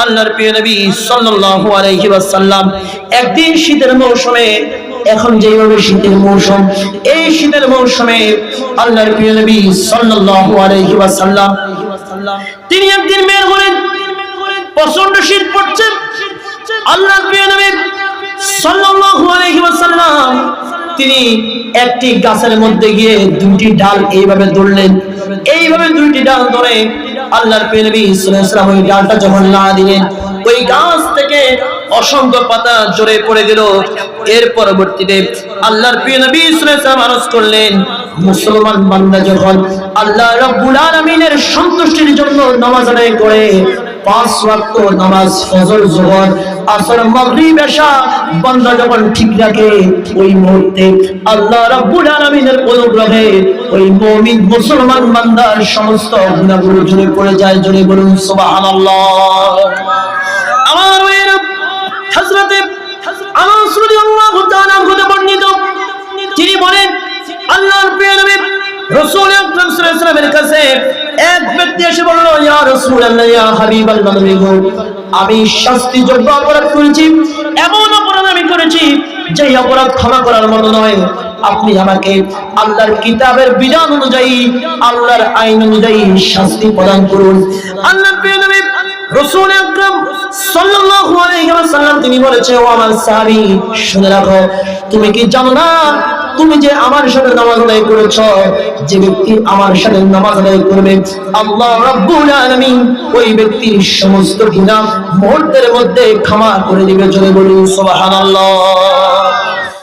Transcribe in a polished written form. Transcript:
আল্লাহর প্রিয় নবী সাল্লাল্লাহু আলাইহি ওয়াসাল্লাম একদিন শীতের মৌসুমে, এখন যেভাবে শীতের মৌসুম, এই শীতের মৌসুমে আল্লাহর প্রিয় নবী সাল্লাল্লাহু আলাইহি ওয়াসাল্লাম তিনি একদিন বের হলেন। প্রচন্ড শীত পড়ছে। আল্লাহর প্রিয় নবী সাল্লাল্লাহু আলাইহি ওয়াসাল্লাম তিনি একটি গাছের মধ্যে গিয়ে দুটি ডাল এইভাবে ধরলেন। এইভাবে দুইটি ডাল ধরে আল্লাহর প্রিয় নবী সাল্লাল্লাহু আলাইহি ওয়াসাল্লাম ওই ডালটা যখন নাড়া দিলেন, ওই গাছ থেকে অসংখ্য পাতা ঝরে পড়ে গেল। এর পরবর্তীতে আল্লাহর প্রিয় নবী সাল্লাল্লাহু আলাইহি ওয়াসাল্লাম আরজ করলেন, মুসলমান বান্দা যখন আল্লাহ রাব্বুল আলামিনের সন্তুষ্টির জন্য নামাজ আদায় করে, 5 ওয়াক্ত নামাজ ফজর, যোহর, আসর, মাগরিব, এশা বান্দা যখন ঠিক রাখে, ওই মুহূর্তে আল্লাহ রাব্বুল আলামিনের অনুগ্রহে ওই মুমিন মুসলমান বান্দার সমস্ত গুনাহগুলো ঝরে পড়ে যায়। জোরে বলুন সুবহানাল্লাহ। আমার ওয়াইরা হযরতে আনাস রাদিয়াল্লাহু তাআলা হতে বর্ণিত, তিনি বলেন আল্লাহর প্রিয় নবী রাসূল আকরাম সাল্লাল্লাহু আলাইহি ওয়াসাল্লামের কাছে এক ব্যক্তি এসে বলল, ইয়া রাসূলুল্লাহ, ইয়া হাবিবাল্লাহ, আমি শাস্তিযোগ্য অপরাধ করেছি, এমন অপরাধ আমি করেছি যে অপরাধ ক্ষমা করার মতো নয়। আপনি আমাকে আল্লাহর কিতাবের বিধান অনুযায়ী, আল্লাহর আইন অনুযায়ী শাস্তি প্রদান করুন। আল্লাহর প্রিয় নবী রাসূল আকরাম সাল্লাল্লাহু আলাইহি ওয়াসাল্লাম তিনি বলেছে, ও আমার সাহাবী, শুনে রাখো, তুমি কি জানো না, তুমি যে আমার সাথে নামাজ আদায় করেছো, যে ব্যক্তি আমার সাথে নামাজ আদায় করবে, আল্লাহ রাব্বুল আলামিন ওই ব্যক্তির সমস্ত গুনাহ মুহূর্তের মধ্যে ক্ষমা করে দিবে। জোরে বলুন সুবহানাল্লাহ।